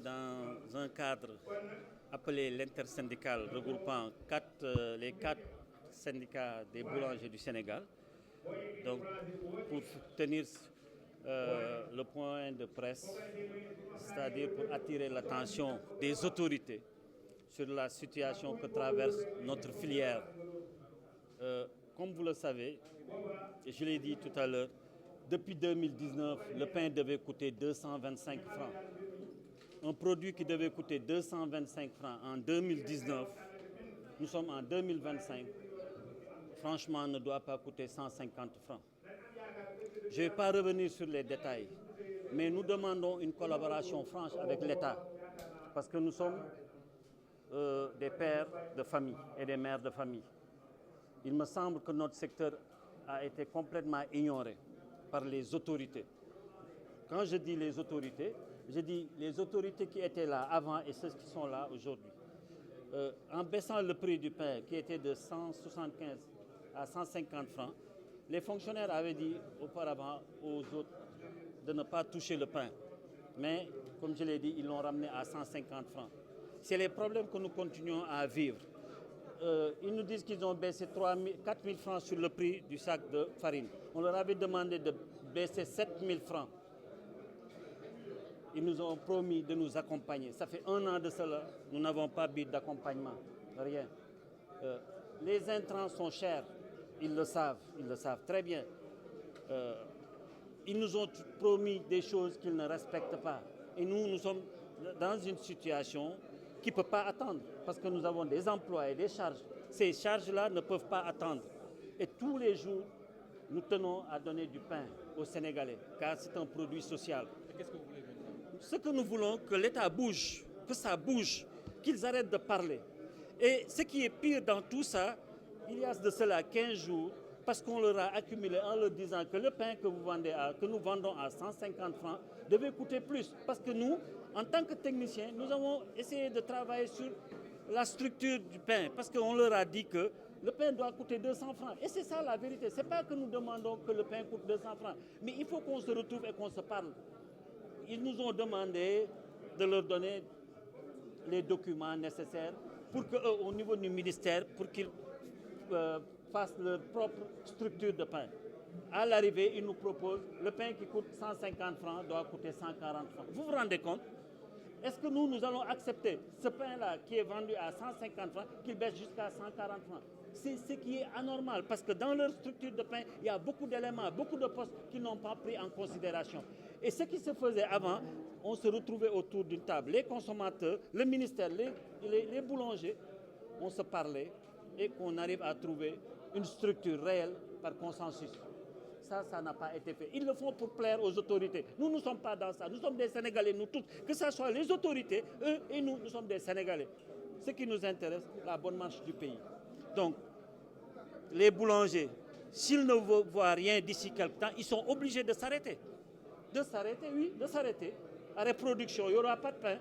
Dans un cadre appelé l'intersyndical regroupant les quatre syndicats des boulangers du Sénégal, donc pour tenir le point de presse, c'est-à-dire pour attirer l'attention des autorités sur la situation que traverse notre filière. Comme vous le savez, et je l'ai dit tout à l'heure, depuis 2019, le pain devait coûter 225 francs. Un produit qui devait coûter 225 francs en 2019, nous sommes en 2025, franchement ne doit pas coûter 150 francs. Je ne vais pas revenir sur les détails, mais nous demandons une collaboration franche avec l'État, parce que nous sommes des pères de famille et des mères de famille. Il me semble que notre secteur a été complètement ignoré par les autorités. Quand je dis les autorités, je dis les autorités qui étaient là avant et ceux qui sont là aujourd'hui. En baissant le prix du pain qui était de 175 à 150 francs, les fonctionnaires avaient dit auparavant aux autres de ne pas toucher le pain. Mais, comme je l'ai dit, ils l'ont ramené à 150 francs. C'est les problèmes que nous continuons à vivre. Ils nous disent qu'ils ont baissé 4 000 francs sur le prix du sac de farine. On leur avait demandé de baisser 7 000 francs. Ils nous ont promis de nous accompagner. Ça fait 1 an de cela, nous n'avons pas eu d'accompagnement, rien. Les intrants sont chers, ils le savent très bien. Ils nous ont promis des choses qu'ils ne respectent pas. Et nous sommes dans une situation qui ne peut pas attendre, parce que nous avons des emplois et des charges. Ces charges-là ne peuvent pas attendre. Et tous les jours, nous tenons à donner du pain aux Sénégalais, car c'est un produit social. Et qu'est-ce que vous voulez maintenant? Ce que nous voulons, que l'État bouge, que ça bouge, qu'ils arrêtent de parler. Et ce qui est pire dans tout ça, il y a de cela 15 jours, parce qu'on leur a accumulé en leur disant que le pain que nous vendons à 150 francs devait coûter plus. Parce que nous, en tant que techniciens, nous avons essayé de travailler sur la structure du pain, parce qu'on leur a dit que le pain doit coûter 200 francs. Et c'est ça la vérité. Ce n'est pas que nous demandons que le pain coûte 200 francs, mais il faut qu'on se retrouve et qu'on se parle. Ils nous ont demandé de leur donner les documents nécessaires pour qu'eux, au niveau du ministère, pour qu'ils fassent leur propre structure de pain. À l'arrivée, ils nous proposent le pain qui coûte 150 francs doit coûter 140 francs. Vous vous rendez compte? Est-ce que nous allons accepter ce pain-là qui est vendu à 150 francs, qu'il baisse jusqu'à 140 francs? C'est ce qui est anormal, parce que dans leur structure de pain, il y a beaucoup d'éléments, beaucoup de postes qu'ils n'ont pas pris en considération. Et ce qui se faisait avant, on se retrouvait autour d'une table. Les consommateurs, le ministère, les boulangers, on se parlait et qu'on arrive à trouver une structure réelle par consensus. Ça n'a pas été fait. Ils le font pour plaire aux autorités. Nous ne sommes pas dans ça. Nous sommes des Sénégalais, nous tous. Que ce soit les autorités, eux et nous sommes des Sénégalais. Ce qui nous intéresse, la bonne marche du pays. Donc, les boulangers, s'ils ne voient rien d'ici quelque temps, ils sont obligés de s'arrêter. De s'arrêter, oui, de s'arrêter. Arrêt production, il n'y aura pas de pain.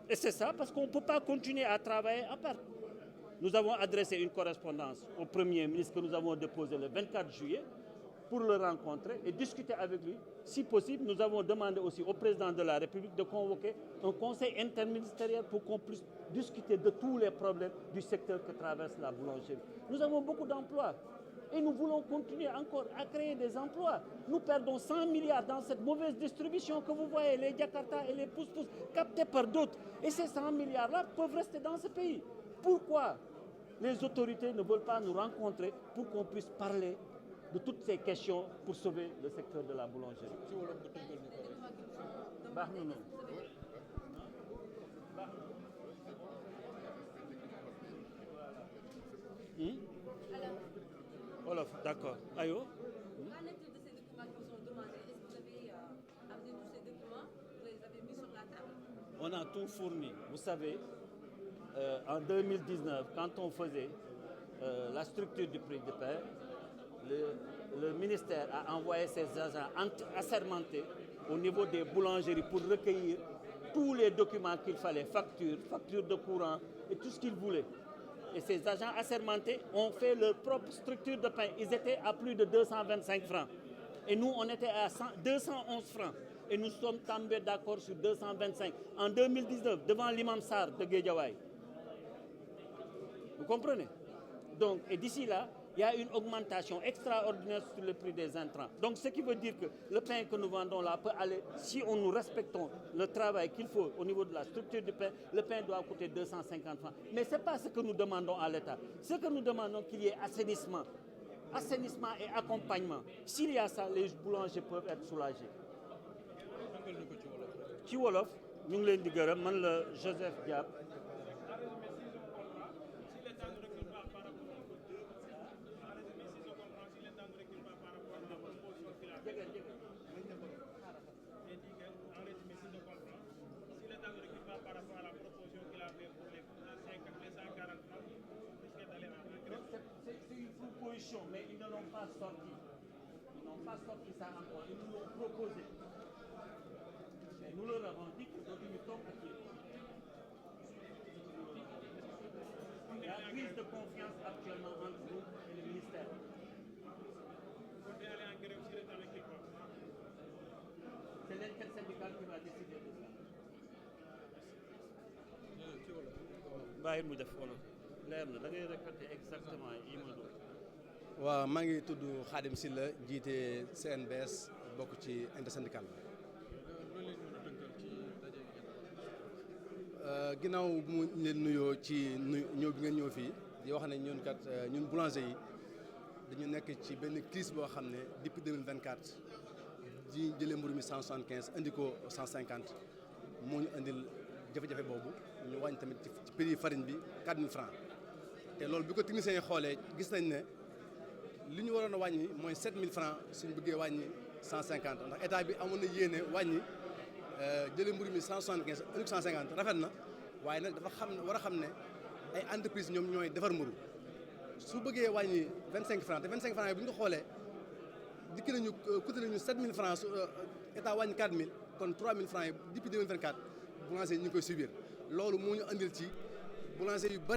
Et c'est ça, parce qu'on ne peut pas continuer à travailler à part. Nous avons adressé une correspondance au Premier ministre que nous avons déposée le 24 juillet pour le rencontrer et discuter avec lui. Si possible, nous avons demandé aussi au président de la République de convoquer un conseil interministériel pour qu'on puisse discuter de tous les problèmes du secteur que traverse la boulangerie. Nous avons beaucoup d'emplois et nous voulons continuer encore à créer des emplois. Nous perdons 100 milliards dans cette mauvaise distribution que vous voyez, les Jakarta et les pousse-pousse captés par d'autres. Et ces 100 milliards-là peuvent rester dans ce pays. Pourquoi les autorités ne veulent pas nous rencontrer pour qu'on puisse parler de toutes ces questions pour sauver le secteur de la boulangerie? Wolof, d'accord. Ayo. Qu'en est-il de ces documents qui vous sont demandés? Est-ce que vous avez amené tous ces documents? Vous les avez mis sur la table? On a tout fourni. Vous savez, en 2019, quand on faisait la structure du prix du pain, le ministère a envoyé ses agents assermentés au niveau des boulangeries pour recueillir tous les documents qu'il fallait, factures de courant et tout ce qu'ils voulaient. Et ces agents assermentés ont fait leur propre structure de pain. Ils étaient à plus de 225 francs. Et nous, on était à 211 francs. et nous sommes tombés d'accord sur 225 en 2019 devant l'imam Sarr de Guédiawaye. Vous comprenez? Donc, et d'ici là, il y a une augmentation extraordinaire sur le prix des intrants. Donc, ce qui veut dire que le pain que nous vendons là peut aller, si nous respectons le travail qu'il faut au niveau de la structure du pain, le pain doit coûter 250 francs. Mais ce n'est pas ce que nous demandons à l'État. Ce que nous demandons, qu'il y ait assainissement. Assainissement et accompagnement. S'il y a ça, les boulangers peuvent être soulagés. ci wolof ñu ngi leen di gërëm man la Joseph Diab. Mais ils ne l'ont pas sorti. Ils n'ont pas sorti ça encore. Ils nous l'ont proposé. Et nous leur avons dit que nous sommes acquis. Il y a une crise de confiance actuellement entre nous et le ministère. C'est l'intersyndicale qui va décider de ça. bàyyi mu def wala leer na da ngay répéter exactement yi ma doon. waaw maa ngi tudd Khadim Sylla jiite CNBS bokk ci intersyndical. ginnaaw mu leen nuyoo ci ñëw bi ngeen ñëw fii di wax ne ñun kat ñun boulanger yi dañu nekk ci benn crise boo xam ne depuis 2024 di jëlee mburu mi 175 indi ko 150 moo ñu indil jafe-jafe boobu ñu wàññi tamit ci prix farine bi 4000 francs te loolu bi ko techniciens yi xoolee gis nañ ne li ñu waroon a wàññi mooy 7000 francs suñu bëggee wàññi 150 ndax état bi amoon na yéene wàññi jëlee mburu mi 175 indi ko 150 rafet na waaye nag dafa war a xam ne ay entreprise ñoom ñooy defar mburu su bëggee wàññi 25 francs te 25 francs yi bu ñu ko xoolee dikk nañu coûté nañu 7000 francs état wàññi 4000 kon 3000 francs yi depuis 2024 boulanger yi ñu ngi koy subir loolu moo ñu andil ci boulanger yu bari